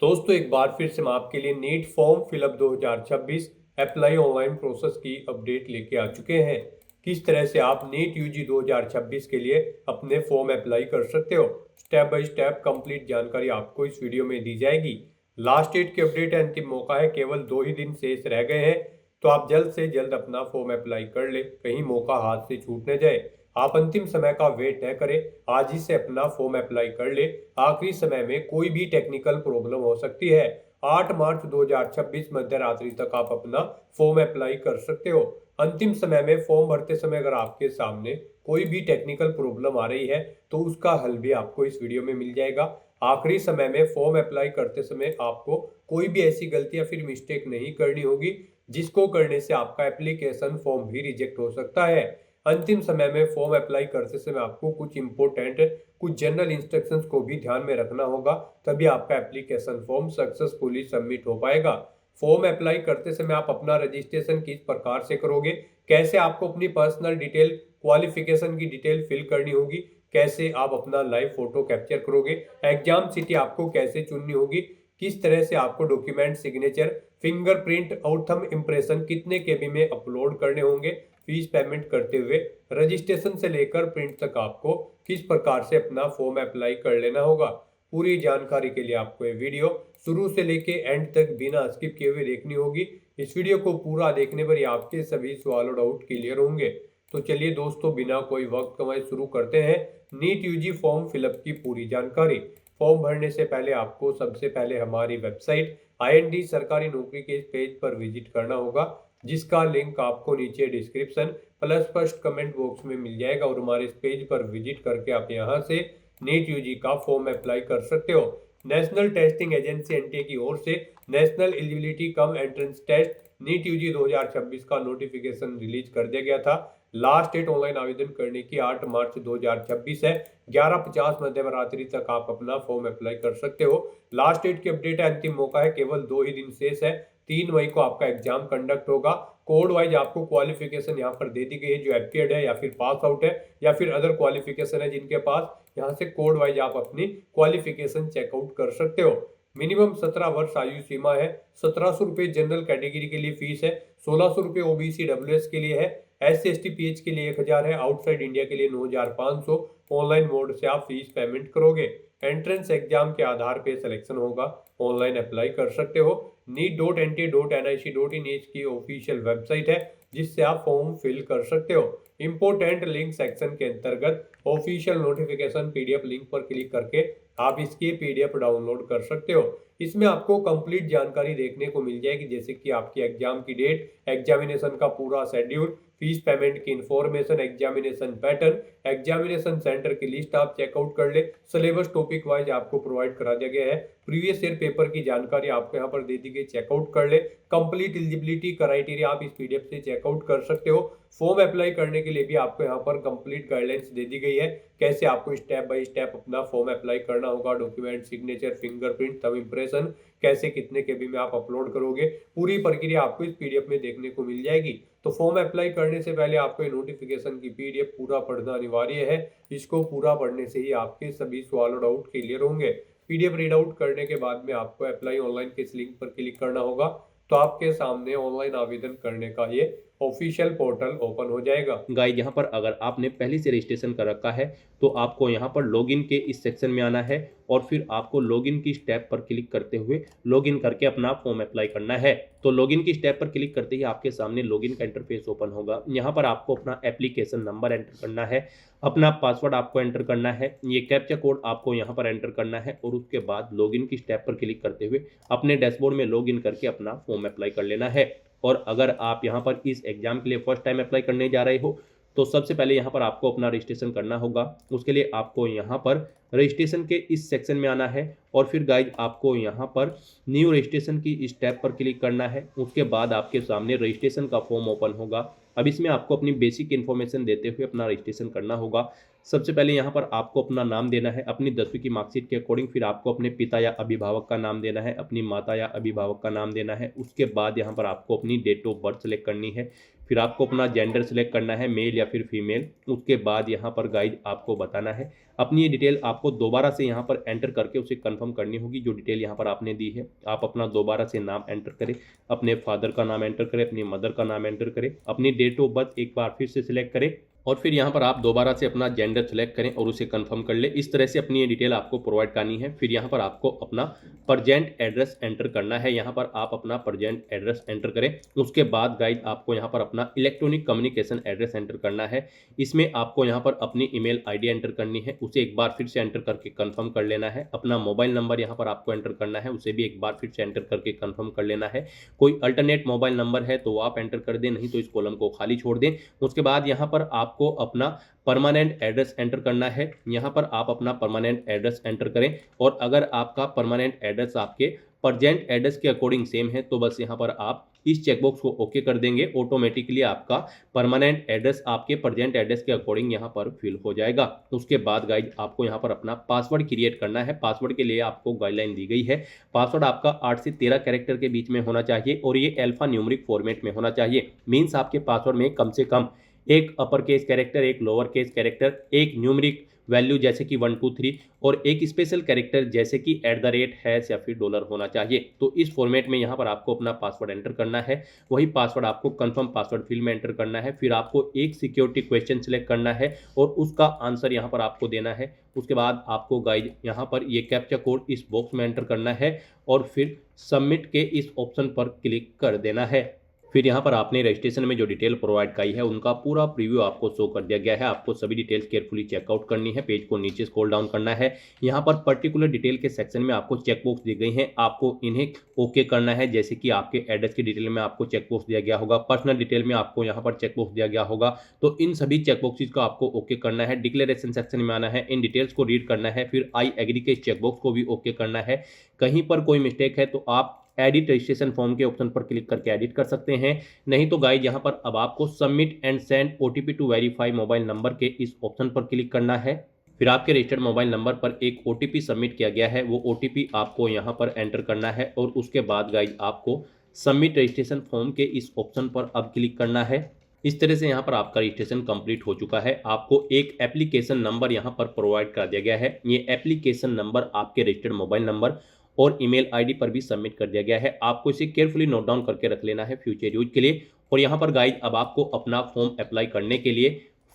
दोस्तों एक बार फिर से मैं आपके लिए NEET form fill up 2026 apply online process की अपडेट लेके आ चुके हैं। किस तरह से आप नीट यूजी 2026 के लिए अपने फॉर्म अप्लाई कर सकते हो, स्टेप बाय स्टेप कंप्लीट जानकारी आपको इस वीडियो में दी जाएगी। लास्ट डेट की अपडेट है, अंतिम मौका है, केवल 2 ही दिन शेष रह गए हैं। तो आप जल्द से जल्द अपना फॉर्म अप्लाई कर ले, कहीं मौका हाथ से छूट न जाए। आप अंतिम समय का वेट न करें, आज ही से अपना फॉर्म अप्लाई कर ले। आखिरी समय में कोई भी टेक्निकल प्रॉब्लम हो सकती है। 8 मार्च 2026 मध्य रात्रि तक आप अपना फॉर्म अप्लाई कर सकते हो। अंतिम समय में फॉर्म भरते समय अगर आपके सामने कोई भी टेक्निकल प्रॉब्लम आ रही है तो उसका हल भी आपको इस वीडियो में मिल जाएगा। आखिरी समय में फॉर्म अप्लाई करते समय आपको कोई भी ऐसी गलती या फिर मिस्टेक नहीं करनी होगी जिसको करने से आपका एप्लीकेशन फॉर्म भी रिजेक्ट हो सकता है। अंतिम समय में फॉर्म अप्लाई करते समय आपको कुछ इंपॉर्टेंट कुछ जनरल इंस्ट्रक्शंस को भी ध्यान में रखना होगा, तभी आपका एप्लीकेशन फॉर्म सक्सेसफुली सबमिट हो पाएगा। फॉर्म अप्लाई करते समय आप अपना रजिस्ट्रेशन किस प्रकार से करोगे, कैसे आपको अपनी पर्सनल डिटेल, क्वालिफिकेशन की डिटेल फिल करनी होगी, कैसे आप अपना लाइव फोटो कैप्चर करोगे, एग्जाम सिटी आपको कैसे चुननी होगी, किस तरह से आपको डॉक्यूमेंट, सिग्नेचर, फिंगरप्रिंट और थंब इम्प्रेशन कितने केबी में अपलोड करने होंगे, फीस पेमेंट करते हुए रजिस्ट्रेशन से लेकर प्रिंट तक आपको किस प्रकार से अपना फॉर्म अप्लाई कर लेना होगा। पूरी जानकारी के लिए आपको ये वीडियो शुरू से लेके एंड तक बिना स्किप किए हुए देखनी होगी। इस वीडियो को पूरा देखने पर ही आपके सभी सवाल और डाउट क्लियर होंगे। तो चलिए दोस्तों, बिना कोई वक्त कमाए शुरू करते हैं नीट यूजी फॉर्म फिलअप की पूरी जानकारी। फॉर्म भरने से पहले आपको सबसे पहले हमारी वेबसाइट IND सरकारी नौकरी के इस पेज पर विजिट करना होगा, जिसका लिंक आपको नीचे description plus first comment box में मिल जाएगा। और हमारे इस पेज पर विजिट करके आप यहां से नीट यूजी का फॉर्म अप्लाई कर सकते हो। नेशनल टेस्टिंग एजेंसी NTA की ओर से national eligibility cum entrance test NEET UG 2026 का नोटिफिकेशन रिलीज कर दिया गया था। लास्ट डेट ऑनलाइन आवेदन करने की 8 मार्च 2026 है। 11:50 मध्य रात्रि तक आप अपना फॉर्म अप्लाई कर सकते हो। लास्ट डेट की अपडेट है, अंतिम मौका है, केवल 2 ही दिन शेष है। 3 मई को आपका एग्जाम कंडक्ट होगा। कोड वाइज आपको क्वालिफिकेशन यहाँ पर दे दी गई है, जो एप्टीएड है या फिर पास आउट है या फिर अदर क्वालिफिकेशन है जिनके पास, यहाँ से कोड वाइज आप अपनी क्वालिफिकेशन चेकआउट कर सकते हो। मिनिमम 17 वर्ष आयु सीमा है। 1700 रुपये जनरल कैटेगरी के लिए फीस है। 1600 रुपये OBC WS के लिए है। SC ST PH के लिए 1000 है। आउटसाइड इंडिया के लिए 9500 ऑनलाइन मोड से आप फीस पेमेंट करोगे। एंट्रेंस एग्जाम के आधार पे सिलेक्शन होगा। ऑनलाइन अप्लाई कर सकते हो। NEET.NTA.nic.in की ऑफिशियल वेबसाइट है, जिससे आप फॉर्म फिल कर सकते हो। इंपोर्टेंट लिंक सेक्शन के अंतर्गत ऑफिशियल नोटिफिकेशन PDF लिंक पर क्लिक करके आप इसकी PDF डाउनलोड कर सकते हो। इसमें आपको कंप्लीट जानकारी देखने को मिल जाएगी, जैसे कि आपकी एग्जाम की डेट, एग्जामिनेशन का पूरा शेड्यूल, फीस पेमेंट की information, examination pattern, examination centre की लिस्ट आप चेकआउट कर ले। सिलेबस टॉपिक वाइज आपको प्रोवाइड करा दिया गया है। प्रीवियस ईयर पेपर की जानकारी आपको यहाँ पर दे दी गई, चेकआउट कर ले। कंप्लीट एलिजिबिलिटी क्राइटेरिया आप इस PDF से चेकआउट कर सकते हो। फॉर्म अप्लाई करने के लिए भी आपको यहाँ पर कंप्लीट गाइडलाइंस दे दी गई है, कैसे आपको स्टेप बाय स्टेप अपना फॉर्म अप्लाई करना होगा। Document, signature, fingerprint, thumb impression कैसे कितने केबी में आप अपलोड करोगे, पूरी प्रक्रिया आपको इस PDF में देखने को मिल जाएगी। तो फॉर्म अप्लाई करने से पहले आपको नोटिफिकेशन की PDF पूरा पढ़ना अनिवार्य है। इसको पूरा पढ़ने से ही आपके सभी सवाल और डाउट क्लियर होंगे। PDF रीड आउट करने के बाद में आपको अप्लाई ऑनलाइन के इस लिंक पर क्लिक करना होगा, तो आपके सामने ऑनलाइन आवेदन करने का ये ऑफिशियल पोर्टल ओपन हो जाएगा। गाइज यहाँ पर अगर आपने पहले से रजिस्ट्रेशन कर रखा है तो आपको यहाँ पर लॉगिन के इस सेक्शन में आना है और फिर आपको लॉगिन की स्टेप पर क्लिक करते हुए लॉगिन करके अपना फॉर्म अप्लाई करना है। तो लॉगिन की स्टेप पर क्लिक करते ही आपके सामने लॉगिन का इंटरफेस ओपन होगा। यहाँ पर आपको अपना एप्लीकेशन नंबर एंटर करना है, अपना पासवर्ड आपको एंटर करना है, ये कैप्चा कोड आपको यहाँ पर एंटर करना है और उसके बाद लॉगिन की स्टेप पर क्लिक करते हुए अपने डैशबोर्ड में लॉगिन करके अपना फॉर्म अप्लाई कर लेना है। और अगर आप यहाँ पर इस एग्जाम के लिए फर्स्ट टाइम अप्लाई करने जा रहे हो तो सबसे पहले यहाँ पर आपको अपना रजिस्ट्रेशन करना होगा। उसके लिए आपको यहाँ पर रजिस्ट्रेशन के इस सेक्शन में आना है और फिर गाइज आपको यहाँ पर न्यू रजिस्ट्रेशन की स्टेप पर क्लिक करना है। उसके बाद आपके सामने रजिस्ट्रेशन का फॉर्म ओपन होगा। अब इसमें आपको अपनी बेसिक इन्फॉर्मेशन देते हुए अपना रजिस्ट्रेशन करना होगा। सबसे पहले यहाँ पर आपको अपना नाम देना है अपनी 10वीं की मार्कशीट के अकॉर्डिंग, फिर आपको अपने पिता या अभिभावक का नाम देना है, अपनी माता या अभिभावक का नाम देना है। उसके बाद यहाँ पर आपको अपनी डेट ऑफ बर्थ सेलेक्ट करनी है, फिर आपको अपना जेंडर सेलेक्ट करना है, मेल या फिर फीमेल। उसके बाद यहाँ पर गाइड आपको बताना है अपनी ये डिटेल आपको दोबारा से यहाँ पर एंटर करके उसे कंफर्म करनी होगी। जो डिटेल यहाँ पर आपने दी है आप अपना दोबारा से नाम एंटर करें, अपने फादर का नाम एंटर करें, अपनी मदर का नाम एंटर करें, अपनी डेट ऑफ बर्थ एक बार फिर से सिलेक्ट करें और फिर यहाँ पर आप दोबारा से अपना जेंडर सेलेक्ट करें और उसे कंफर्म कर ले। इस तरह से अपनी ये डिटेल आपको प्रोवाइड करनी है। फिर यहाँ पर आपको अपना प्रजेंट एड्रेस एंटर करना है। यहाँ पर आप अपना प्रजेंट एड्रेस एंटर करें। उसके बाद गाइड आपको यहाँ पर अपना इलेक्ट्रॉनिक कम्युनिकेशन एड्रेस एंटर करना है। इसमें आपको यहाँ पर अपनी ईमेल आईडी एंटर करनी है, उसे एक बार फिर से एंटर करके कंफर्म कर लेना है। अपना मोबाइल नंबर यहाँ पर आपको एंटर करना है, उसे भी एक बार फिर से एंटर करके कंफर्म कर लेना है। कोई अल्टरनेट मोबाइल नंबर है तो आप एंटर कर दें, नहीं तो इस कॉलम को खाली छोड़ दें। उसके बाद यहाँ पर आपको अपना परमानेंट एड्रेस एंटर करना है। यहाँ पर आप अपना परमानेंट एड्रेस एंटर करें और अगर आपका परमानेंट एड्रेस आपके प्रजेंट एड्रेस के अकॉर्डिंग सेम है तो बस यहाँ पर आप इस चेकबॉक्स को ओके कर देंगे। ऑटोमेटिकली आपका परमानेंट एड्रेस आपके प्रजेंट एड्रेस के अकॉर्डिंग यहाँ पर फिल हो जाएगा। उसके बाद गाइड आपको यहाँ पर अपना पासवर्ड क्रिएट करना है। पासवर्ड के लिए आपको गाइडलाइन दी गई है। पासवर्ड आपका 8 से 13 कैरेक्टर के बीच में होना चाहिए और ये अल्फा न्यूमेरिक फॉर्मेट में होना चाहिए। मीन्स आपके पासवर्ड में कम से कम एक अपर केस कैरेक्टर, एक लोअर केस कैरेक्टर, एक न्यूमेरिक वैल्यू जैसे कि 1 2 3 और एक स्पेशल कैरेक्टर जैसे कि @ या फिर डॉलर होना चाहिए। तो इस फॉर्मेट में यहाँ पर आपको अपना पासवर्ड एंटर करना है। वही पासवर्ड आपको कंफर्म पासवर्ड फील्ड में एंटर करना है। फिर आपको एक सिक्योरिटी क्वेश्चन सिलेक्ट करना है और उसका आंसर यहाँ पर आपको देना है। उसके बाद आपको गाइड यहाँ पर ये कैप्चा कोड इस बॉक्स में एंटर करना है और फिर सबमिट के इस ऑप्शन पर क्लिक कर देना है। फिर यहाँ पर आपने रजिस्ट्रेशन में जो डिटेल प्रोवाइड की है उनका पूरा प्रीव्यू आपको शो कर दिया गया है। आपको सभी डिटेल्स केयरफुली चेकआउट करनी है। पेज को नीचे स्क्रॉल डाउन करना है। यहाँ पर पर्टिकुलर डिटेल के सेक्शन में आपको चेकबॉक्स दी गई हैं, आपको इन्हें ओके करना है। जैसे कि आपके एड्रेस की डिटेल में आपको चेकबॉक्स दिया गया होगा, पर्सनल डिटेल में आपको यहाँ पर चेकबॉक्स दिया गया होगा। तो इन सभी चेकबॉक्सेस को आपको ओके करना है। डिक्लेरेशन सेक्शन में आना है, इन डिटेल्स को रीड करना है। फिर आई एग्री के चेकबॉक्स को भी ओके करना है। कहीं पर कोई मिस्टेक है तो आप एडिट रजिस्ट्रेशन फॉर्म के ऑप्शन पर क्लिक करके एडिट कर सकते हैं। नहीं तो गाइड यहाँ पर अब आपको submit and send OTP to verify mobile number के इस ऑप्शन पर क्लिक करना है। फिर आपके रजिस्टर्ड मोबाइल नंबर पर एक ओटीपी सबमिट किया गया है, वो ओटीपी आपको यहाँ पर एंटर करना है और उसके बाद गाइड आपको सबमिट रजिस्ट्रेशन फॉर्म के इस ऑप्शन पर अब क्लिक करना है। इस तरह से यहाँ पर आपका रजिस्ट्रेशन कंप्लीट हो चुका है। आपको एक एप्लीकेशन नंबर यहाँ पर प्रोवाइड कर दिया गया है। ये एप्लीकेशन नंबर आपके रजिस्टर्ड मोबाइल नंबर और ईमेल आईडी पर भी सबमिट कर दिया गया है। आपको इसे केयरफुली नोट डाउन करके रख लेना है फ्यूचर यूज के लिए। और यहाँ पर गाइड अब आपको अपना फॉर्म अप्लाई करने के लिए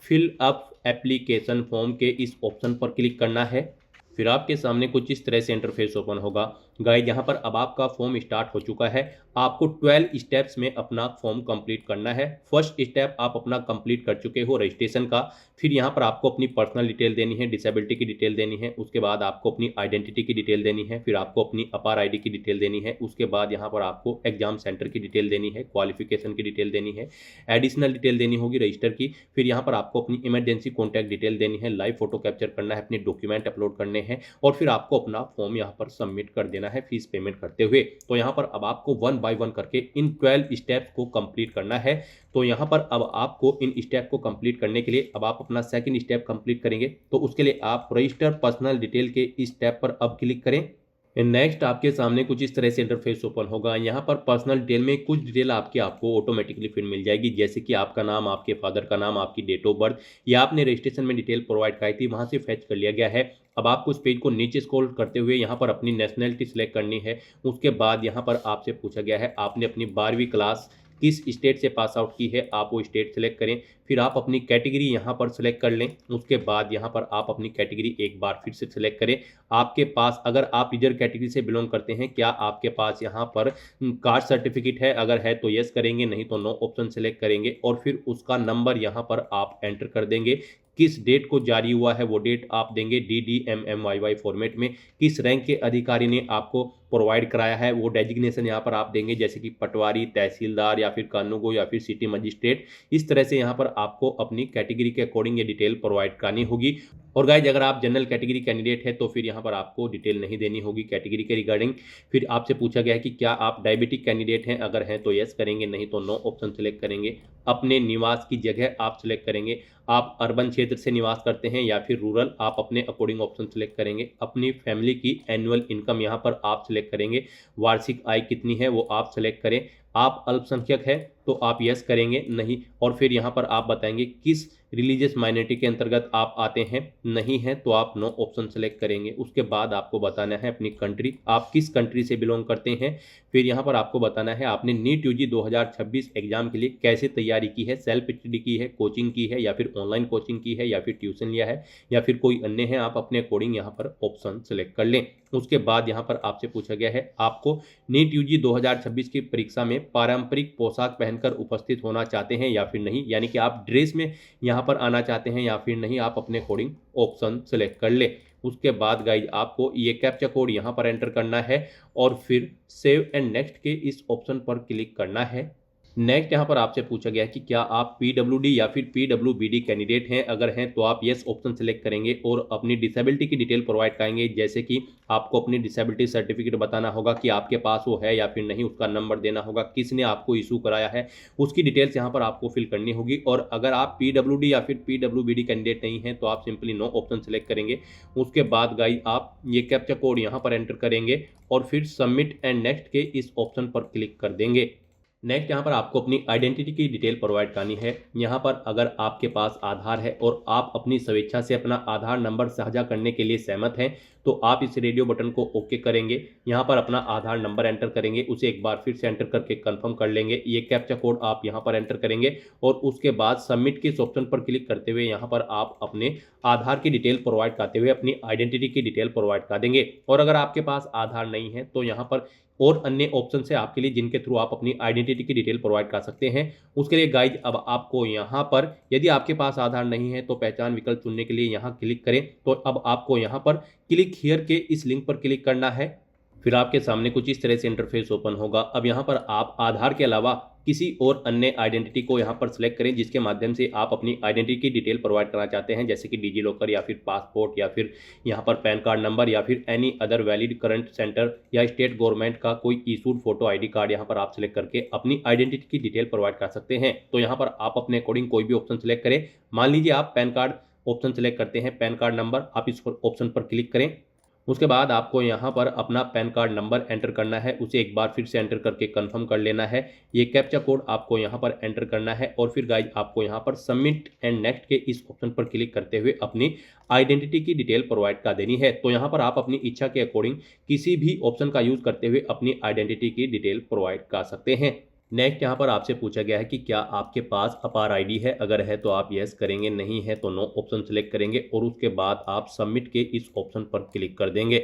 फिल अप एप्लीकेशन फॉर्म के इस ऑप्शन पर क्लिक करना है। फिर आपके सामने कुछ इस तरह से इंटरफेस ओपन होगा। गाइड यहाँ पर अब आपका फॉर्म स्टार्ट हो चुका है। आपको 12 स्टेप्स में अपना फॉर्म कंप्लीट करना है। फर्स्ट स्टेप आप अपना कंप्लीट कर चुके हो रजिस्ट्रेशन का। फिर यहाँ पर आपको अपनी पर्सनल डिटेल देनी है, डिसेबिलिटी की डिटेल देनी है। उसके बाद आपको अपनी आइडेंटिटी की डिटेल देनी है। फिर आपको अपनी अपार आईडी की डिटेल देनी है। उसके बाद यहाँ पर आपको एग्जाम सेंटर की डिटेल देनी है, क्वालिफिकेशन की डिटेल देनी है, एडिशनल डिटेल देनी होगी रजिस्टर की। फिर यहाँ पर आपको अपनी इमरजेंसी कॉन्टैक्ट डिटेल देनी है, लाइव फोटो कैप्चर करना है, अपने डॉक्यूमेंट अपलोड करने हैं और फिर आपको अपना फॉर्म यहाँ पर सबमिट कर देना है फीस पेमेंट करते हुए। तो यहाँ पर अब आपको 1 बाय 1 करके इन 12 स्टेप्स को कंप्लीट करना है। तो यहाँ पर अब आपको इन स्टेप को कंप्लीट करने के लिए अब आप अपना सेकंड स्टेप कंप्लीट करेंगे। तो उसके लिए आप रजिस्टर पर्सनल डिटेल के इस स्टेप पर अब क्लिक करें। नेक्स्ट आपके सामने कुछ इस तरह से इंटरफेस ओपन होगा। यहाँ पर पर्सनल डिटेल में कुछ डिटेल आपको ऑटोमेटिकली फिर मिल जाएगी, जैसे कि आपका नाम, आपके फादर का नाम, आपकी डेट ऑफ बर्थ या आपने रजिस्ट्रेशन में डिटेल प्रोवाइड कराई थी वहाँ से फेच कर लिया गया है। अब आपको इस पेज को नीचे स्क्रॉल करते हुए यहाँ पर अपनी नेशनलिटी सिलेक्ट करनी है। उसके बाद यहाँ पर आपसे पूछा गया है आपने अपनी 12वीं क्लास किस स्टेट से पास आउट की है, आप वो स्टेट सेलेक्ट करें। फिर आप अपनी कैटेगरी यहाँ पर सेलेक्ट कर लें। उसके बाद यहाँ पर आप अपनी कैटेगरी एक बार फिर से सिलेक्ट करें। आपके पास अगर आप रिजर्व कैटेगरी से बिलोंग करते हैं, क्या आपके पास यहाँ पर कास्ट सर्टिफिकेट है, अगर है तो यस करेंगे, नहीं तो नो ऑप्शन सेलेक्ट करेंगे और फिर उसका नंबर यहाँ पर आप एंटर कर देंगे। किस डेट को जारी हुआ है वो डेट आप देंगे DDMMYY फॉर्मेट में। किस रैंक के अधिकारी ने आपको प्रोवाइड कराया है वो डेजिग्नेशन यहाँ पर आप देंगे, जैसे कि पटवारी, तहसीलदार या फिर कानूगो या फिर सिटी मजिस्ट्रेट। इस तरह से यहाँ पर आपको अपनी कैटेगरी के अकॉर्डिंग ये डिटेल प्रोवाइड करानी होगी। और गाइज अगर आप जनरल कैटेगरी कैंडिडेट है तो फिर यहाँ पर आपको डिटेल नहीं देनी होगी कैटेगरी के रिगार्डिंग। फिर आपसे पूछा गया है कि क्या आप डायबिटिक कैंडिडेट हैं, अगर हैं तो यस करेंगे, नहीं तो नो ऑप्शन सेलेक्ट करेंगे। अपने निवास की जगह आप सिलेक्ट करेंगे, आप अर्बन क्षेत्र से निवास करते हैं या फिर रूरल, आप अपने अकॉर्डिंग ऑप्शन सेलेक्ट करेंगे। अपनी फैमिली की एनुअल इनकम यहाँ पर आप सिलेक्ट करेंगे, वार्षिक आय कितनी है वो आप सेलेक्ट करें। आप अल्पसंख्यक हैं तो आप यस करेंगे नहीं, और फिर यहाँ पर आप बताएंगे किस रिलीजियस माइनॉरिटी के अंतर्गत आप आते हैं, नहीं है तो आप नो ऑप्शन सेलेक्ट करेंगे। उसके बाद आपको बताना है अपनी कंट्री, आप किस कंट्री से बिलोंग करते हैं। फिर यहाँ पर आपको बताना है आपने नीट यूजी 2026 एग्जाम के लिए कैसे तैयारी की है, सेल्फ स्टडी की है, कोचिंग की है, या फिर ऑनलाइन कोचिंग की है, या फिर ट्यूशन लिया है, या फिर कोई अन्य है। आप अपने अकॉर्डिंग यहाँ पर ऑप्शन सेलेक्ट कर लें। उसके बाद यहाँ पर आपसे पूछा गया है आपको नीट यूजी 2026 की परीक्षा में पारंपरिक पोशाक पहनकर उपस्थित होना चाहते हैं या फिर नहीं, यानी कि आप ड्रेस में यहाँ पर आना चाहते हैं या फिर नहीं। आप अपने अकॉर्डिंग ऑप्शन सेलेक्ट कर ले। उसके बाद गाइज आपको ये कैप्चा कोड यहाँ पर एंटर करना है और फिर सेव एंड नेक्स्ट के इस ऑप्शन पर क्लिक करना है। नेक्स्ट यहाँ पर आपसे पूछा गया है कि क्या आप पीडब्ल्यूडी या फिर पीडब्ल्यूबीडी कैंडिडेट हैं, अगर हैं तो आप यस ऑप्शन सेलेक्ट करेंगे और अपनी डिसेबिलिटी की डिटेल प्रोवाइड करेंगे, जैसे कि आपको अपनी डिसेबिलिटी सर्टिफिकेट बताना होगा कि आपके पास वो है या फिर नहीं, उसका नंबर देना होगा, किसने आपको इशू कराया है, उसकी डिटेल्स यहाँ पर आपको फिल करनी होगी। और अगर आप पीडब्ल्यूडी या फिर पीडब्ल्यूबीडी कैंडिडेट नहीं हैं तो आप सिंपली नो ऑप्शन सेलेक्ट करेंगे। उसके बाद गाइस आप ये कैप्चा कोड यहाँ पर एंटर करेंगे और फिर सबमिट एंड नेक्स्ट के इस ऑप्शन पर क्लिक कर देंगे। नेक्स्ट यहाँ पर आपको अपनी आइडेंटिटी की डिटेल प्रोवाइड करनी है। यहाँ पर अगर आपके पास आधार है और आप अपनी स्वेच्छा से अपना आधार नंबर साझा करने के लिए सहमत हैं तो आप इस रेडियो बटन को ओके करेंगे। यहाँ पर अपना आधार नंबर एंटर करेंगे, उसे एक बार फिर से एंटर करके कंफर्म कर लेंगे। ये कैप्चा कोड आप यहाँ पर एंटर करेंगे और उसके बाद सबमिट के इस ऑप्शन पर क्लिक करते हुए यहाँ पर आप अपने आधार की डिटेल प्रोवाइड करते हुए अपनी आइडेंटिटी की डिटेल प्रोवाइड कर देंगे। और अगर आपके पास आधार नहीं है तो यहाँ पर और अन्य ऑप्शन है आपके लिए जिनके थ्रू आप अपनी आइडेंटिटी की डिटेल प्रोवाइड कर सकते हैं। उसके लिए गाइज अब आपको यहाँ पर यदि आपके पास आधार नहीं है तो पहचान विकल्प चुनने के लिए यहाँ क्लिक करें। तो अब आपको यहाँ पर क्लिक हियर के इस लिंक पर क्लिक करना है। फिर आपके सामने कुछ इस तरह से इंटरफेस ओपन होगा। अब यहाँ पर आप आधार के अलावा किसी और अन्य आइडेंटिटी को यहाँ पर सिलेक्ट करें जिसके माध्यम से आप अपनी आइडेंटिटी की डिटेल प्रोवाइड करना चाहते हैं, जैसे कि डिजी लॉकर या फिर पासपोर्ट या फिर यहाँ पर पैन कार्ड नंबर या फिर any other valid current centre या स्टेट गवर्नमेंट का कोई इशूड फोटो आईडी कार्ड यहाँ पर आप सिलेक्ट करके अपनी आइडेंटिटी की डिटेल प्रोवाइड कर सकते हैं। तो यहाँ पर आप अपने अकॉर्डिंग कोई भी ऑप्शन सिलेक्ट करें। मान लीजिए आप पैन कार्ड ऑप्शन सेलेक्ट करते हैं, पैन कार्ड नंबर, आप इस ऑप्शन पर क्लिक करें। उसके बाद आपको यहाँ पर अपना पैन कार्ड नंबर एंटर करना है, उसे एक बार फिर से एंटर करके कंफर्म कर लेना है। ये कैप्चा कोड आपको यहाँ पर एंटर करना है और फिर गाइज आपको यहाँ पर सबमिट एंड नेक्स्ट के इस ऑप्शन पर क्लिक करते हुए अपनी आइडेंटिटी की डिटेल प्रोवाइड कर देनी है। तो यहाँ पर आप अपनी इच्छा के अकॉर्डिंग किसी भी ऑप्शन का यूज करते हुए अपनी आइडेंटिटी की डिटेल प्रोवाइड कर सकते हैं। नेक्स्ट यहाँ पर आपसे पूछा गया है कि क्या आपके पास अपार आईडी है, अगर है तो आप यस करेंगे, नहीं है तो नो ऑप्शन सेलेक्ट करेंगे और उसके बाद आप सबमिट के इस ऑप्शन पर क्लिक कर देंगे।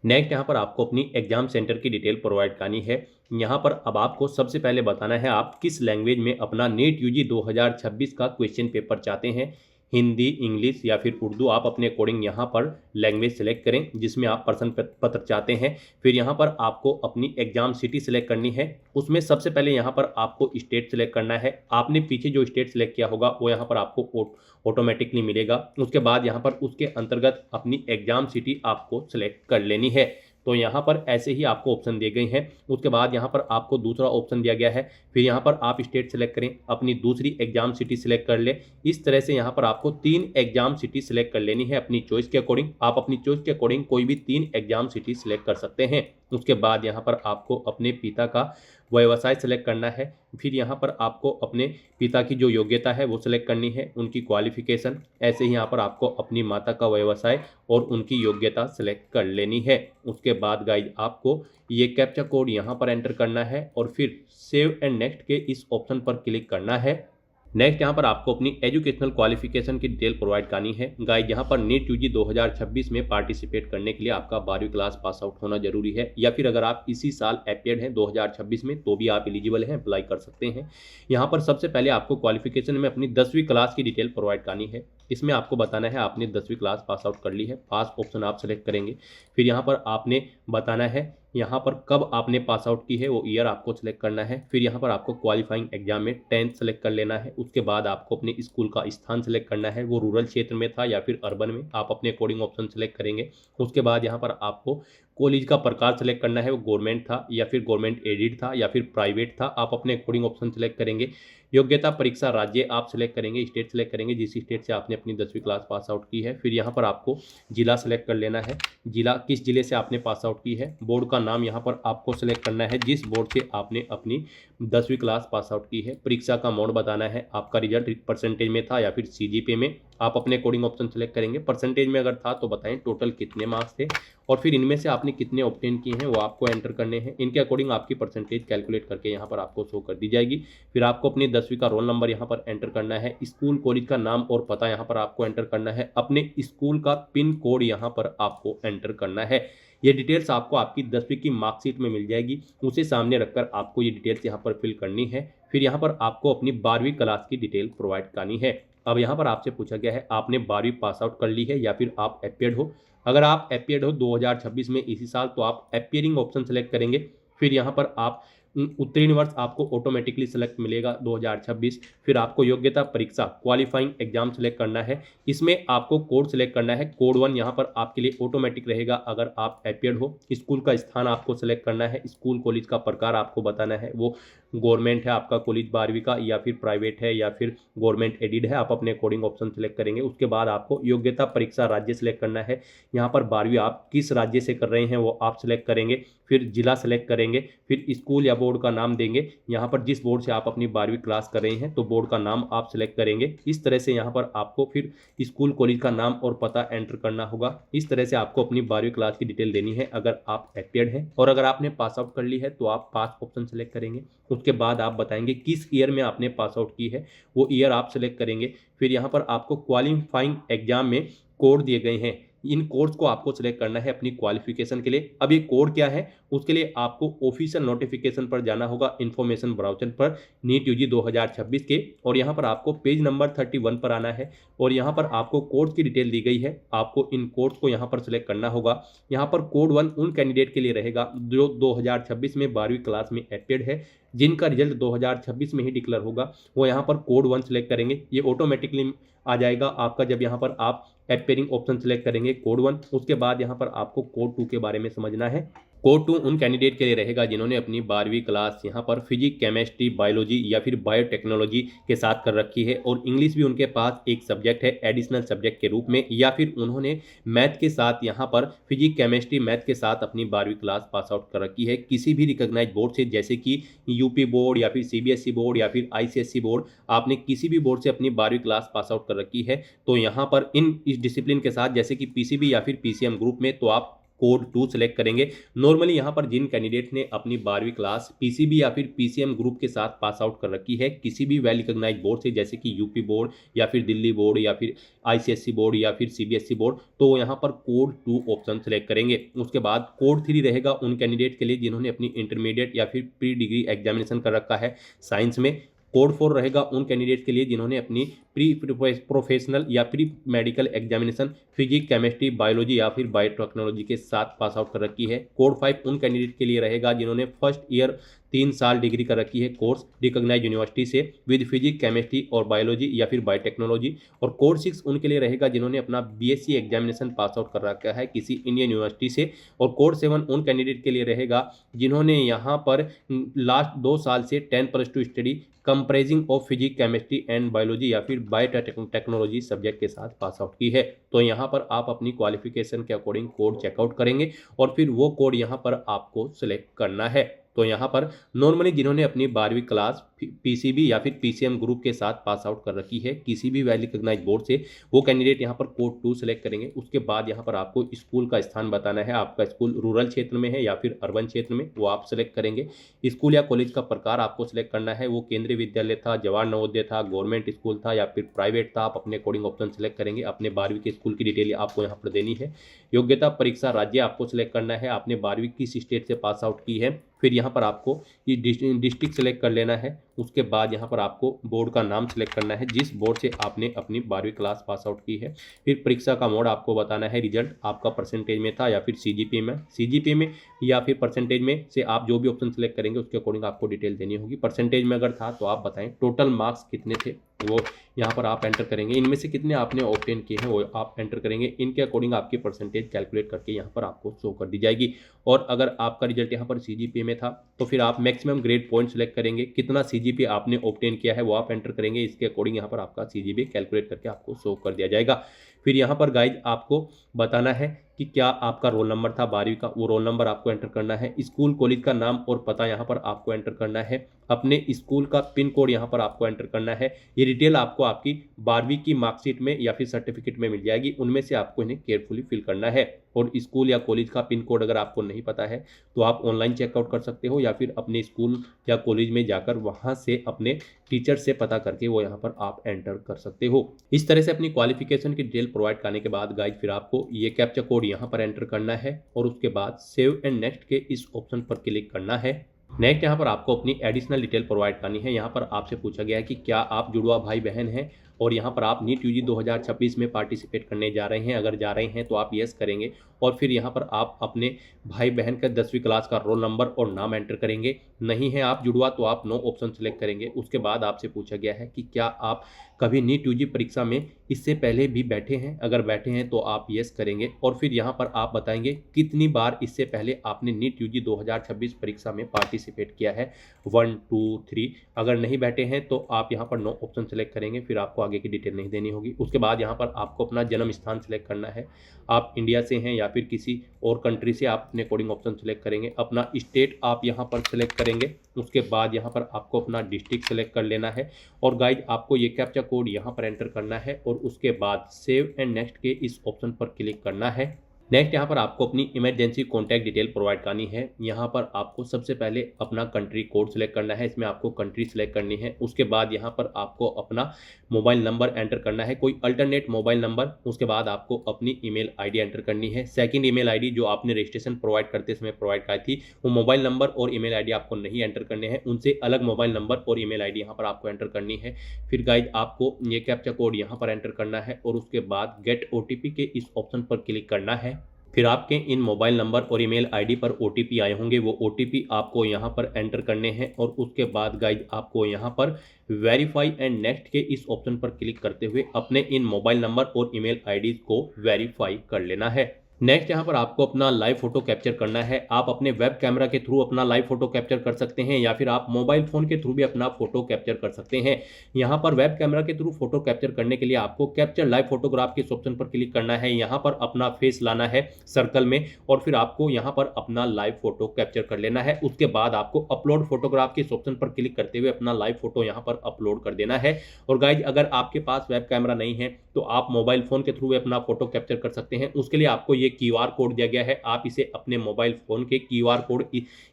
नेक्स्ट यहाँ पर आपको अपनी एग्जाम सेंटर की डिटेल प्रोवाइड करनी है। यहाँ पर अब आपको सबसे पहले बताना है आप किस लैंग्वेज में अपना नीट यूजी 2026 का क्वेश्चन पेपर चाहते हैं, हिंदी, इंग्लिश या फिर उर्दू। आप अपने अकॉर्डिंग यहाँ पर लैंग्वेज सेलेक्ट करें जिसमें आप प्रश्न पत्र चाहते हैं। फिर यहाँ पर आपको अपनी एग्जाम सिटी सेलेक्ट करनी है। उसमें सबसे पहले यहाँ पर आपको स्टेट सेलेक्ट करना है। आपने पीछे जो स्टेट सेलेक्ट किया होगा वो यहाँ पर आपको ऑटोमेटिकली मिलेगा। उसके बाद यहाँ पर उसके अंतर्गत अपनी एग्जाम सिटी आपको सेलेक्ट कर लेनी है। तो यहाँ पर ऐसे ही आपको ऑप्शन दिए गए हैं। उसके बाद यहाँ पर आपको दूसरा ऑप्शन दिया गया है। फिर यहाँ पर आप स्टेट सेलेक्ट करें, अपनी दूसरी एग्जाम सिटी सेलेक्ट कर ले। इस तरह से यहाँ पर आपको 3 एग्जाम सिटी सेलेक्ट कर लेनी है अपनी चॉइस के अकॉर्डिंग। आप अपनी चॉइस के अकॉर्डिंग कोई भी 3 एग्जाम सिटी सेलेक्ट कर सकते हैं। उसके बाद यहाँ पर आपको अपने पिता का व्यवसाय सेलेक्ट करना है। फिर यहाँ पर आपको अपने पिता की जो योग्यता है वो सेलेक्ट करनी है, उनकी क्वालिफिकेशन। ऐसे ही यहाँ पर आपको अपनी माता का व्यवसाय और उनकी योग्यता सेलेक्ट कर लेनी है। उसके बाद गाइज आपको ये कैप्चा कोड यहाँ पर एंटर करना है और फिर सेव एंड नेक्स्ट के इस ऑप्शन पर क्लिक करना है। नेक्स्ट यहाँ पर आपको अपनी एजुकेशनल क्वालिफिकेशन की डिटेल प्रोवाइड करनी है। गाइस यहाँ पर नीट यूजी 2026 में पार्टिसिपेट करने के लिए आपका 12वीं क्लास पास आउट होना जरूरी है, या फिर अगर आप इसी साल अपियर्ड हैं 2026 में तो भी आप एलिजिबल हैं, अप्लाई कर सकते हैं। यहाँ पर सबसे पहले आपको क्वालिफिकेशन में अपनी 10वीं क्लास की डिटेल प्रोवाइड करनी है। इसमें आपको बताना है आपने 10वीं क्लास पास आउट कर ली है, पास ऑप्शन आप सेलेक्ट करेंगे। फिर यहाँ पर आपने बताना है यहाँ पर कब आपने पास आउट की है, वो ईयर आपको सेलेक्ट करना है। फिर यहाँ पर आपको क्वालिफाइंग एग्जाम में 10th सेलेक्ट कर लेना है। उसके बाद आपको अपने स्कूल का स्थान सेलेक्ट करना है, वो रूरल क्षेत्र में था या फिर अर्बन में, आप अपने अकॉर्डिंग ऑप्शन सेलेक्ट करेंगे। उसके बाद यहाँ पर आपको कॉलेज का प्रकार सेलेक्ट करना है, वो गवर्नमेंट था या फिर गवर्नमेंट एडेड था या फिर प्राइवेट था, आप अपने अकॉर्डिंग ऑप्शन सेलेक्ट करेंगे। योग्यता परीक्षा राज्य आप सिलेक्ट करेंगे, स्टेट सिलेक्ट करेंगे जिस स्टेट से आपने अपनी 10वीं क्लास पास आउट की है। फिर यहाँ पर आपको जिला सेलेक्ट कर लेना है, जिला किस जिले से आपने पास आउट की है। बोर्ड का नाम यहाँ पर आपको सिलेक्ट करना है जिस बोर्ड से आपने अपनी 10वीं क्लास पास आउट की है। परीक्षा का मोड बताना है, आपका रिजल्ट परसेंटेज में था या फिर सीजीपीए में, आप अपने अकॉर्डिंग ऑप्शन सेलेक्ट करेंगे। परसेंटेज में अगर था तो बताएं टोटल कितने मार्क्स थे, और फिर इनमें से आपने कितने ऑब्टेन किए हैं वो आपको एंटर करने हैं। इनके अकॉर्डिंग आपकी परसेंटेज कैलकुलेट करके यहाँ पर आपको शो कर दी जाएगी। फिर आपको अपनी 10वीं का रोल नंबर यहाँ पर एंटर करना है, स्कूल कॉलेज का नाम और पता यहाँ पर आपको एंटर करना है, अपने स्कूल का पिन कोड यहाँ पर आपको एंटर करना है। ये डिटेल्स आपको आपकी 10वीं की मार्कशीट में मिल जाएगी, उसे सामने रखकर आपको ये डिटेल्स यहाँ पर फिल करनी है। फिर यहाँ पर आपको अपनी 12वीं क्लास की डिटेल प्रोवाइड करनी है। अब यहाँ पर आपसे पूछा गया है आपने 12वीं पास आउट कर ली है या फिर आप अपीयर्ड हो। अगर आप अपीयर्ड हो 2026 में इसी साल तो आप अपीयरिंग ऑप्शन सेलेक्ट करेंगे। फिर यहाँ पर आप उत्तीर्ण वर्ष आपको ऑटोमेटिकली सेलेक्ट मिलेगा 2026। फिर आपको योग्यता परीक्षा क्वालिफाइंग एग्जाम सेलेक्ट करना है, इसमें आपको कोड सेलेक्ट करना है। कोड 1 यहाँ पर आपके लिए ऑटोमेटिक रहेगा अगर आप अपीयर्ड हो। स्कूल का स्थान आपको सेलेक्ट करना है, स्कूल कॉलेज का प्रकार आपको बताना है, वो गवर्नमेंट है आपका कॉलेज 12वीं का या फिर प्राइवेट है या फिर गवर्नमेंट एडिड है, आप अपने अकॉर्डिंग ऑप्शन सेलेक्ट करेंगे। उसके बाद आपको योग्यता परीक्षा राज्य सेलेक्ट करना है, यहाँ पर 12वीं आप किस राज्य से कर रहे हैं वो आप सेलेक्ट करेंगे। फिर जिला सेलेक्ट करेंगे, फिर स्कूल या बोर्ड का नाम देंगे, यहाँ पर जिस बोर्ड से आप अपनी 12वीं क्लास कर रहे हैं तो बोर्ड का नाम आप सेलेक्ट करेंगे। इस तरह से यहाँ पर आपको फिर स्कूल कॉलेज का नाम और पता एंटर करना होगा। इस तरह से आपको अपनी 12वीं क्लास की डिटेल देनी है अगर आप अपीयर्ड हैं। और अगर आपने पास आउट कर ली है तो आप पास ऑप्शन सेलेक्ट करेंगे। उसके बाद आप बताएंगे किस ईयर में आपने पास आउट की है, वो ईयर आप सेलेक्ट करेंगे। फिर यहाँ पर आपको क्वालिफाइंग एग्जाम में कोड दिए गए हैं, इन कोड्स को आपको सिलेक्ट करना है अपनी क्वालिफिकेशन के लिए। अब ये कोड क्या है उसके लिए आपको ऑफिशियल नोटिफिकेशन पर जाना होगा, इंफॉर्मेशन ब्राउजर पर नीट यूजी 2026 के, और यहाँ पर आपको पेज नंबर 31 पर आना है और यहाँ पर आपको कोड्स की डिटेल दी गई है। आपको इन कोड्स को यहाँ पर सिलेक्ट करना होगा। यहाँ पर कोड 1 उन कैंडिडेट के लिए रहेगा जो 2026 में 12वीं क्लास में अपीयर्ड है, जिनका रिजल्ट 2026 में ही डिक्लेयर होगा, वो यहाँ पर कोड 1 सिलेक्ट करेंगे। ये ऑटोमेटिकली आ जाएगा आपका जब यहाँ पर आप अपीयरिंग ऑप्शन सेलेक्ट करेंगे कोड 1। उसके बाद यहाँ पर आपको कोड 2 के बारे में समझना है। कोड 2 उन कैंडिडेट के लिए रहेगा जिन्होंने अपनी 12वीं क्लास यहाँ पर फिजिक्स, केमिस्ट्री, बायोलॉजी या फिर बायोटेक्नोलॉजी के साथ कर रखी है और इंग्लिश भी उनके पास एक सब्जेक्ट है एडिशनल सब्जेक्ट के रूप में, या फिर उन्होंने मैथ के साथ यहाँ पर फिजिक्स, केमिस्ट्री, मैथ के साथ अपनी 12वीं क्लास पास आउट कर रखी है किसी भी रिकॉग्नाइज्ड बोर्ड से, जैसे कि यूपी बोर्ड या फिर सीबीएसई बोर्ड या फिर आईसीएसई बोर्ड। आपने किसी भी बोर्ड से अपनी 12वीं क्लास पास आउट कर रखी है तो यहाँ पर इस डिसिप्लिन के साथ जैसे कि पीसीबी या फिर पीसीएम ग्रुप में तो आप कोड 2 सेलेक्ट करेंगे। नॉर्मली यहाँ पर जिन कैंडिडेट ने अपनी 12वीं क्लास पीसीबी या फिर पीसीएम ग्रुप के साथ पास आउट कर रखी है किसी भी वेल रिकॉग्नाइज्ड बोर्ड से, जैसे कि यूपी बोर्ड या फिर दिल्ली बोर्ड या फिर आईसीएसई बोर्ड या फिर सीबीएसई बोर्ड, तो यहाँ पर कोड 2 ऑप्शन सेलेक्ट करेंगे। उसके बाद कोड 3 रहेगा उन कैंडिडेट के लिए जिन्होंने अपनी इंटरमीडिएट या फिर प्री डिग्री एग्जामिनेशन कर रखा है साइंस में। कोड 4 रहेगा उन कैंडिडेट के लिए जिन्होंने अपनी प्री प्रोफेशनल या pre medical examination physics, chemistry, biology या फिर बायोटेक्नोलॉजी के साथ पास आउट कर रखी है। कोड 5 उन कैंडिडेट के लिए रहेगा जिन्होंने फर्स्ट ईयर 3 साल डिग्री कर रखी है कोर्स रिकॉग्नाइज्ड यूनिवर्सिटी से विद फिजिक्स, केमिस्ट्री और बायोलॉजी या फिर बायोटेक्नोलॉजी। और कोड 6 उनके लिए रहेगा जिन्होंने अपना बीएससी एग्जामिनेशन पास आउट कर रखा है किसी इंडियन यूनिवर्सिटी से। और कोड 7 उन कैंडिडेट के लिए रहेगा जिन्होंने यहाँ पर लास्ट 2 साल से 10+2 study comprising of physics, chemistry and biology या फिर बायोटेक्नोलॉजी सब्जेक्ट के साथ पास आउट की है। तो यहाँ पर आप अपनी क्वालिफिकेशन के अकॉर्डिंग कोड चेकआउट करेंगे और फिर वो कोड यहाँ पर आपको सिलेक्ट करना है। तो यहाँ पर नॉर्मली जिन्होंने अपनी 12वीं क्लास पीसीबी या फिर पीसीएम ग्रुप के साथ पास आउट कर रखी है किसी भी वेल रिकॉग्नाइज्ड बोर्ड से, वो कैंडिडेट यहाँ पर कोड 2 सेलेक्ट करेंगे। उसके बाद यहाँ पर आपको स्कूल का स्थान बताना है, आपका स्कूल रूरल क्षेत्र में है या फिर अर्बन क्षेत्र में, वो आप सेलेक्ट करेंगे। स्कूल या कॉलेज का प्रकार आपको सिलेक्ट करना है, वो केंद्रीय विद्यालय था, जवाहर नवोदय था, गवर्नमेंट स्कूल था या फिर प्राइवेट था, आप अपने अकॉर्डिंग ऑप्शन सेलेक्ट करेंगे। अपने 12वीं के स्कूल की डिटेल आपको यहाँ पर देनी है। योग्यता परीक्षा राज्य आपको सिलेक्ट करना है, आपने 12वीं किस स्टेट से पास आउट की है। फिर यहाँ पर आपको ये डिस्ट्रिक्ट सेलेक्ट कर लेना है। उसके बाद यहाँ पर आपको बोर्ड का नाम सेलेक्ट करना है जिस बोर्ड से आपने अपनी 12वीं क्लास पास आउट की है। फिर परीक्षा का मोड आपको बताना है, रिजल्ट आपका परसेंटेज में था या फिर सीजीपीए में या फिर परसेंटेज में से आप जो भी ऑप्शन सेलेक्ट करेंगे उसके अकॉर्डिंग आपको डिटेल देनी होगी। परसेंटेज में अगर था तो आप बताएं टोटल मार्क्स कितने थे वो यहाँ पर आप एंटर करेंगे। इनमें से कितने आपने ऑब्टेन किए हैं वो आप एंटर करेंगे। इनके अकॉर्डिंग आपकी परसेंटेज कैलकुलेट करके यहाँ पर आपको शो कर दी जाएगी। और अगर आपका रिजल्ट यहाँ पर सीजीपीए में था तो फिर आप मैक्सिमम ग्रेड पॉइंट सेलेक्ट करेंगे, कितना सीजीपीए आपने ऑब्टेन किया है वो आप एंटर करेंगे। इसके अकॉर्डिंग यहाँ पर आपका सीजीपीए कैलकुलेट करके आपको शो कर दिया जाएगा। फिर यहाँ पर गाइज आपको बताना है कि क्या आपका रोल नंबर था 12वीं का, वो रोल नंबर आपको एंटर करना है। स्कूल कॉलेज का नाम और पता यहाँ पर आपको एंटर करना है। अपने स्कूल का पिन कोड यहाँ पर आपको एंटर करना है। ये डिटेल आपको आपकी 12वीं की मार्कशीट में या फिर सर्टिफिकेट में मिल जाएगी, उनमें से आपको इन्हें केयरफुली फिल करना है। और स्कूल या कॉलेज का पिन कोड अगर आपको नहीं पता है तो आप ऑनलाइन चेकआउट कर सकते हो या फिर अपने स्कूल या कॉलेज में जाकर वहाँ से अपने टीचर से पता करके वो यहाँ पर आप एंटर कर सकते हो। इस तरह से अपनी क्वालिफिकेशन की डिटेल प्रोवाइड करने के बाद गाइज फिर आपको ये कैप्चा कोड यहाँ पर एंटर करना है और उसके बाद सेव एंड नेक्स्ट के इस ऑप्शन पर क्लिक करना है। नेक्स्ट यहाँ पर आपको अपनी एडिशनल डिटेल प्रोवाइड करनी है। यहाँ पर आपसे पूछा गया है कि क्या आप जुड़वा भाई बहन हैं और यहाँ पर आप नीट यूजी 2026 में पार्टिसिपेट करने जा रहे हैं। अगर जा रहे हैं तो आप यस करेंगे और फिर यहाँ पर आप अपने भाई बहन का 10वीं क्लास का रोल नंबर और नाम एंटर करेंगे। नहीं है आप जुड़वा तो आप नो ऑप्शन सेलेक्ट करेंगे। उसके बाद आपसे पूछा गया है कि क्या आप कभी नीट यूजी परीक्षा में इससे पहले भी बैठे हैं। अगर बैठे हैं तो आप यस करेंगे और फिर यहाँ पर आप बताएंगे कितनी बार इससे पहले आपने नीट यूजी 2026 परीक्षा में पार्टिसिपेट किया है, 1 2 3। अगर नहीं बैठे हैं तो आप यहाँ पर नो ऑप्शन सेलेक्ट करेंगे, फिर आपको आगे की डिटेल नहीं देनी होगी। उसके बाद यहाँ पर आपको अपना जन्म स्थान सेलेक्ट करना है। आप इंडिया से हैं या फिर किसी और कंट्री से, आप अपने अकॉर्डिंग ऑप्शन सेलेक्ट करेंगे। अपना स्टेट आप यहाँ पर सेलेक्ट करेंगे। उसके बाद यहाँ पर आपको अपना डिस्ट्रिक्ट सेलेक्ट कर लेना है और गाइज आपको ये कैप्चा कोड यहाँ पर एंटर करना है और उसके बाद सेव एंड नेक्स्ट के इस ऑप्शन पर क्लिक करना है। नेक्स्ट यहाँ पर आपको अपनी इमरजेंसी कॉन्टैक्ट डिटेल प्रोवाइड करनी है। यहाँ पर आपको सबसे पहले अपना कंट्री कोड सेलेक्ट करना है, इसमें आपको कंट्री सेलेक्ट करनी है। उसके बाद यहाँ पर आपको अपना मोबाइल नंबर एंटर करना है, कोई अल्टरनेट मोबाइल नंबर। उसके बाद आपको अपनी ईमेल आईडी एंटर करनी है। सेकंड ईमेल आईडी जो आपने रजिस्ट्रेशन प्रोवाइड करते समय प्रोवाइड कराई थी, वो मोबाइल नंबर और ईमेल आईडी आपको नहीं एंटर करने हैं, उनसे अलग मोबाइल नंबर और ईमेल आईडी यहाँ पर आपको एंटर करनी है। फिर गाइज आपको ये कैप्चा कोड यहाँ पर एंटर करना है और उसके बाद गेट ओटीपी के इस ऑप्शन पर क्लिक करना है। फिर आपके इन मोबाइल नंबर और ईमेल आईडी पर ओटीपी आए होंगे, वो ओटीपी आपको यहाँ पर एंटर करने हैं और उसके बाद गाइज आपको यहाँ पर वेरीफाई एंड नेक्स्ट के इस ऑप्शन पर क्लिक करते हुए अपने इन मोबाइल नंबर और ईमेल आईडी को वेरीफाई कर लेना है। नेक्स्ट यहाँ पर आपको अपना लाइव फोटो कैप्चर करना है। आप अपने वेब कैमरा के थ्रू अपना लाइव फोटो कैप्चर कर सकते हैं या फिर आप मोबाइल फोन के थ्रू भी अपना फोटो कैप्चर कर सकते हैं। यहाँ पर वेब कैमरा के थ्रू फोटो कैप्चर करने के लिए आपको कैप्चर लाइव फोटोग्राफ के इस ऑप्शन पर क्लिक करना है। यहाँ पर अपना फेस लाना है सर्कल में और फिर आपको यहाँ पर अपना लाइव फोटो कैप्चर कर लेना है। उसके बाद आपको अपलोड फोटोग्राफ के इस ऑप्शन पर क्लिक करते हुए अपना लाइव फोटो यहाँ पर अपलोड कर देना है। और गाइज अगर आपके पास वेब कैमरा नहीं है तो आप मोबाइल फोन के थ्रू अपना फोटो कैप्चर कर सकते हैं। उसके लिए आपको ये क्यूआर कोड दिया गया है, आप इसे अपने मोबाइल फोन के क्यूआर कोड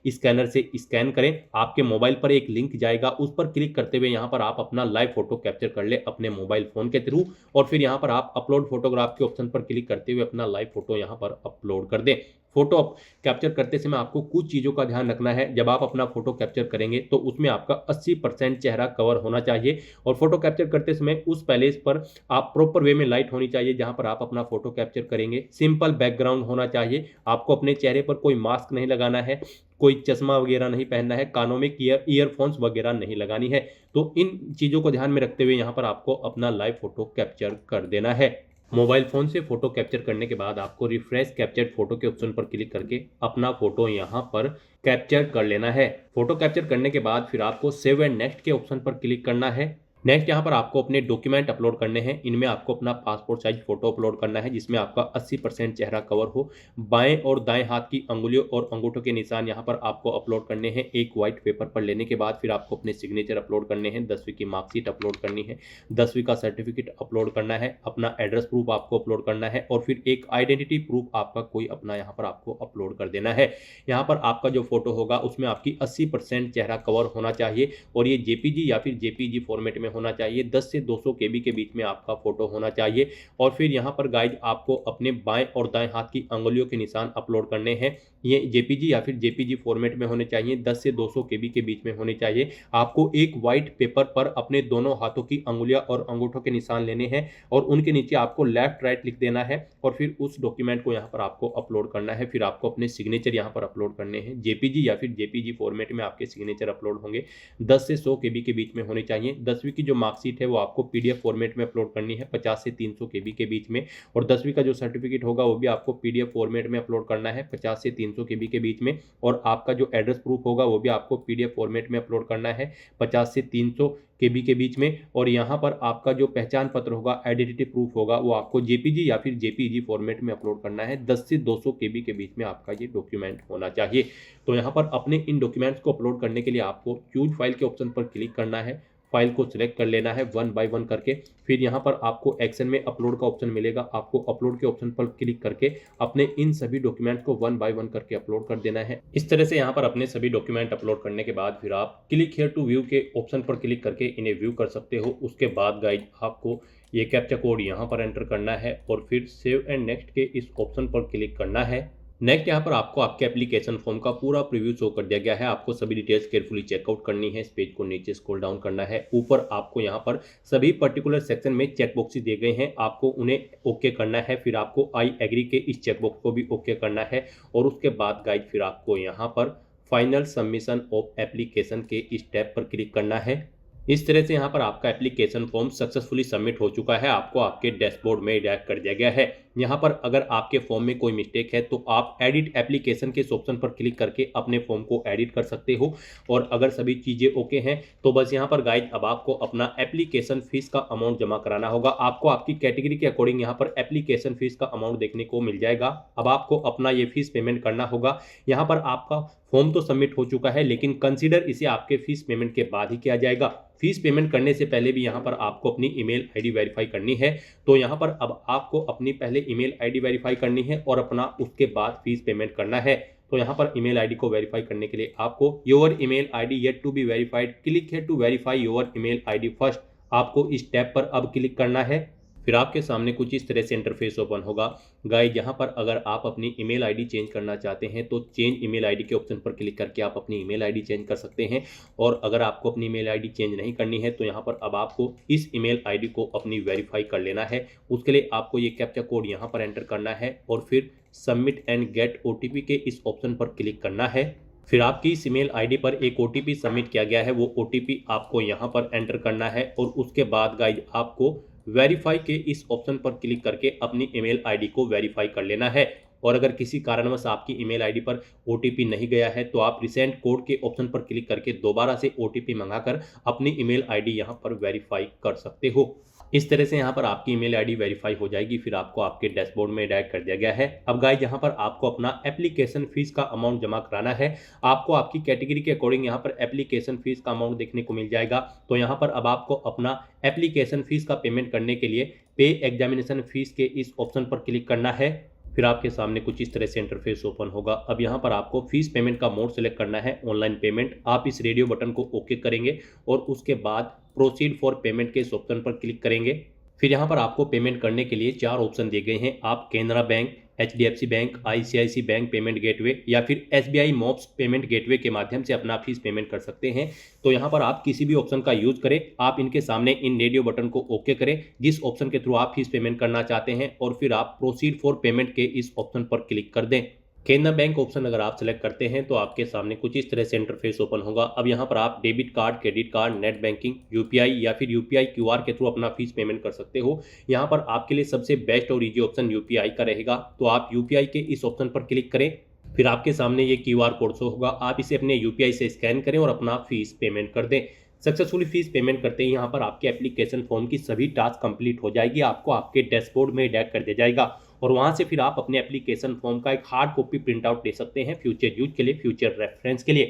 स्कैनर से स्कैन करें। आपके मोबाइल पर एक लिंक जाएगा, उस पर क्लिक करते हुए यहाँ पर आप अपना लाइव फोटो कैप्चर कर ले अपने मोबाइल फोन के थ्रू और फिर यहाँ पर आप अपलोड फोटोग्राफ के ऑप्शन पर क्लिक करते हुए अपना लाइव फोटो यहाँ पर अपलोड कर दें। फोटो कैप्चर करते समय आपको कुछ चीज़ों का ध्यान रखना है। जब आप अपना फोटो कैप्चर करेंगे तो उसमें आपका 80% चेहरा कवर होना चाहिए और फोटो कैप्चर करते समय उस पैलेस पर आप प्रॉपर वे में लाइट होनी चाहिए जहां पर आप अपना फोटो कैप्चर करेंगे। सिंपल बैकग्राउंड होना चाहिए। आपको अपने चेहरे पर कोई मास्क नहीं लगाना है, कोई चश्मा वगैरह नहीं पहनना है, कानों में ईयरफोन्स वगैरह नहीं लगानी है। तो इन चीज़ों को ध्यान में रखते हुए यहाँ पर आपको अपना लाइव फोटो कैप्चर कर देना है। मोबाइल फोन से फोटो कैप्चर करने के बाद आपको रिफ्रेश कैप्चर्ड फोटो के ऑप्शन पर क्लिक करके अपना फोटो यहाँ पर कैप्चर कर लेना है। फोटो कैप्चर करने के बाद फिर आपको सेव एंड नेक्स्ट के ऑप्शन पर क्लिक करना है। नेक्स्ट यहाँ पर आपको अपने डॉक्यूमेंट अपलोड करने हैं। इनमें आपको अपना पासपोर्ट साइज फोटो अपलोड करना है जिसमें आपका 80% चेहरा कवर हो। बाएं और दाएं हाथ की अंगुलियों और अंगूठों के निशान यहाँ पर आपको अपलोड करने हैं। एक व्हाइट पेपर पर लेने के बाद फिर आपको अपने सिग्नेचर अपलोड करने हैं। 10वीं की मार्कशीट अपलोड करनी है, 10वीं का सर्टिफिकेट अपलोड करना है, अपना एड्रेस प्रूफ आपको अपलोड करना है और फिर एक आइडेंटिटी प्रूफ आपका कोई अपना यहाँ पर आपको अपलोड कर देना है। यहाँ पर आपका जो फोटो होगा उसमें आपकी 80% चेहरा कवर होना चाहिए और ये जेपीजी या फिर जेपीजी फॉर्मेट में होना चाहिए। 10 से 200 केबी के बीच में आपका फोटो होना चाहिए। और फिर यहाँ पर गाइज आपको अपने बाएं और दाएं हाथ की अंगुलियों के निशान अपलोड करने हैं। ये जेपीजी या फिर जेपीजी फॉर्मेट में होने चाहिए, 10 से 200 केबी के बीच में होने चाहिए। आपको एक व्हाइट पेपर पर अपने दोनों हाथों की अंगुलियां और अंगूठों के निशान लेने हैं और उनके नीचे आपको लेफ्ट राइट लिख देना है और फिर उस डॉक्यूमेंट को यहाँ पर आपको अपलोड करना है। फिर आपको अपने सिग्नेचर यहाँ पर अपलोड करने हैं। जेपीजी या फिर जेपीजी फॉर्मेट में आपके सिग्नेचर अपलोड होंगे, 10 से 100 केबी के बीच में होने चाहिए। 10वीं की जो मार्कशीट है वो आपको PDF फॉर्मेट में अपलोड करनी है 50 से 300 KB के बीच में, और 10वीं का जो सर्टिफिकेट होगा वो भी आपको PDF फॉर्मेट में अपलोड करना है 50 से 300 KB के बीच में, और आपका जो एड्रेस प्रूफ होगा वो भी आपको PDF फॉर्मेट में अपलोड करना है 50 से 300 KB के बीच में, और यहाँ पर आपका जो पहचान पत्र होगा, आइडेंटिटी प्रूफ होगा, वो आपको JPG या फिर JPEG फॉर्मेट में अपलोड करना है 10 से 200 KB के बीच में आपका ये डॉक्यूमेंट होना चाहिए। तो यहाँ पर अपने इन डॉक्यूमेंट्स को अपलोड करने के लिए आपको चूज फाइल के ऑप्शन पर क्लिक करना है, फाइल को सिलेक्ट कर लेना है 1 बाय 1 करके, फिर यहाँ पर आपको एक्शन में अपलोड का ऑप्शन मिलेगा, आपको अपलोड के ऑप्शन पर क्लिक करके अपने इन सभी डॉक्यूमेंट्स को 1 बाय 1 करके अपलोड कर देना है। इस तरह से यहाँ पर अपने सभी डॉक्यूमेंट अपलोड करने के बाद फिर आप क्लिक हियर टू व्यू के ऑप्शन पर क्लिक करके इन्हें व्यू कर सकते हो। उसके बाद गाइज आपको ये कैप्चा कोड यहाँ पर एंटर करना है और फिर सेव एंड नेक्स्ट के इस ऑप्शन पर क्लिक करना है। नेक्स्ट यहाँ पर आपको आपके एप्लीकेशन फॉर्म का पूरा प्रीव्यू शो कर दिया गया है। आपको सभी डिटेल्स केयरफुली चेकआउट करनी है। इस पेज को नीचे स्क्रॉल डाउन करना है। ऊपर आपको यहाँ पर सभी पर्टिकुलर सेक्शन में चेक बॉक्सेस दिए गए हैं, आपको उन्हें ओके करना है। फिर आपको आई एग्री के इस चेकबॉक्स को भी ओके करना है, और उसके बाद गाइड फिर आपको यहाँ पर फाइनल सबमिशन ऑफ एप्लीकेशन के इस टैब पर क्लिक करना है। इस तरह से यहाँ पर आपका एप्लीकेशन फॉर्म सक्सेसफुली सबमिट हो चुका है, आपको आपके डैशबोर्ड में डायरेक्ट कर दिया गया है। यहाँ पर अगर आपके फॉर्म में कोई मिस्टेक है तो आप एडिट एप्लीकेशन के इस ऑप्शन पर क्लिक करके अपने फॉर्म को एडिट कर सकते हो, और अगर सभी चीज़ें ओके हैं तो बस यहाँ पर गाइड अब आपको अपना एप्लीकेशन फीस का अमाउंट जमा कराना होगा। आपको आपकी कैटेगरी के अकॉर्डिंग यहाँ पर एप्लीकेशन फीस का अमाउंट देखने को मिल जाएगा। अब आपको अपना ये फीस पेमेंट करना होगा। यहाँ पर आपका फॉर्म तो सबमिट हो चुका है, लेकिन कंसीडर इसे आपके फीस पेमेंट के बाद ही किया जाएगा। फीस पेमेंट करने से पहले भी यहाँ पर आपको अपनी ईमेल आईडी वेरीफाई करनी है। तो यहाँ पर अब आपको अपनी पहले ईमेल आईडी वेरीफाई करनी है और अपना उसके बाद फीस पेमेंट करना है। तो यहाँ पर ईमेल आईडी को वेरीफाई करने के लिए आपको your email ID yet to be verified, click here to verify your email ID first, आपको इस टैब पर अब क्लिक करना है। फिर आपके सामने कुछ इस तरह से इंटरफेस ओपन होगा। गाइस यहाँ पर अगर आप अपनी ईमेल आईडी चेंज करना चाहते हैं तो चेंज ईमेल आईडी के ऑप्शन पर क्लिक करके आप अपनी ईमेल आईडी चेंज कर सकते हैं, और अगर आपको अपनी ईमेल आईडी चेंज नहीं करनी है तो यहाँ पर अब आपको इस ईमेल आईडी को अपनी वेरीफाई कर लेना है। उसके लिए आपको ये कैप्चा कोड यहाँ पर एंटर करना है और फिर सबमिट एंड गेट OTP के इस ऑप्शन पर क्लिक करना है। फिर आपकी इस ईमेल आईडी पर एक OTP सबमिट किया गया है, वो OTP आपको यहाँ पर एंटर करना है, और उसके बाद गाइस आपको वेरीफाई के इस ऑप्शन पर क्लिक करके अपनी ईमेल आईडी को वेरीफाई कर लेना है। और अगर किसी कारणवश आपकी ईमेल आईडी पर OTP नहीं गया है तो आप रिसेंट कोड के ऑप्शन पर क्लिक करके दोबारा से OTP मंगाकर अपनी ईमेल आईडी यहाँ पर वेरीफाई कर सकते हो। इस तरह से यहाँ पर आपकी ईमेल आईडी वेरीफाई हो जाएगी, फिर आपको आपके डैशबोर्ड में डायरेक्ट कर दिया गया है। अब गाइस यहाँ पर आपको अपना एप्लीकेशन फीस का अमाउंट जमा कराना है। आपको आपकी कैटेगरी के अकॉर्डिंग यहाँ पर एप्लीकेशन फीस का अमाउंट देखने को मिल जाएगा। तो यहाँ पर अब आपको अपना एप्लीकेशन फीस का पेमेंट करने के लिए पे एग्जामिनेशन फीस के इस ऑप्शन पर क्लिक करना है। फिर आपके सामने कुछ इस तरह से इंटरफेस ओपन होगा। अब यहाँ पर आपको फीस पेमेंट का मोड सेलेक्ट करना है, ऑनलाइन पेमेंट। आप इस रेडियो बटन को ओके करेंगे और उसके बाद प्रोसीड फॉर पेमेंट के इस ऑप्शन पर क्लिक करेंगे। फिर यहाँ पर आपको पेमेंट करने के लिए 4 ऑप्शन दिए गए हैं। आप Canara bank, HDFC bank, ICICI bank payment gateway या फिर SBI मोब्स पेमेंट गेटवे के माध्यम से अपना फीस पेमेंट कर सकते हैं। तो यहाँ पर आप किसी भी ऑप्शन का यूज करें। आप इनके सामने इन रेडियो बटन को ओके करें जिस ऑप्शन के थ्रू आप फीस पेमेंट करना चाहते हैं, और फिर आप प्रोसीड फॉर पेमेंट के इस ऑप्शन पर क्लिक कर दें। केनरा बैंक ऑप्शन अगर आप सेलेक्ट करते हैं तो आपके सामने कुछ इस तरह से इंटरफेस ओपन होगा। अब यहाँ पर आप debit card, credit card, net banking, UPI या फिर UPI QR के थ्रू अपना फीस पेमेंट कर सकते हो। यहाँ पर आपके लिए सबसे बेस्ट और ईजी ऑप्शन UPI का रहेगा, तो आप UPI के इस ऑप्शन पर क्लिक करें। फिर आपके सामने ये QR कोड शो होगा, आप इसे अपने UPI से स्कैन करें और अपना फीस पेमेंट कर दें। सक्सेसफुली फीस पेमेंट करते ही यहाँ पर आपके एप्लीकेशन फॉर्म की सभी टास्क कंप्लीट हो जाएगी, आपको आपके डैशबोर्ड में डायरेक्ट कर दिया जाएगा, और वहाँ से फिर आप अपने एप्लीकेशन फॉर्म का एक हार्ड कॉपी प्रिंट आउट ले सकते हैं फ्यूचर यूज के लिए, फ्यूचर रेफरेंस के लिए।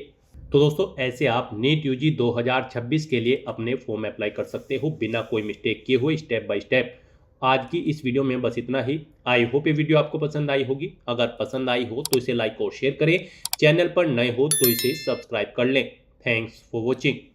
तो दोस्तों ऐसे आप नीट UG 2026 के लिए अपने फॉर्म अप्लाई कर सकते हो बिना कोई मिस्टेक किए हुए, स्टेप बाय स्टेप। आज की इस वीडियो में बस इतना ही। आई होप ये वीडियो आपको पसंद आई होगी। अगर पसंद आई हो तो इसे लाइक और शेयर करें, चैनल पर नए हो तो इसे सब्सक्राइब कर लें। Thanks for watching.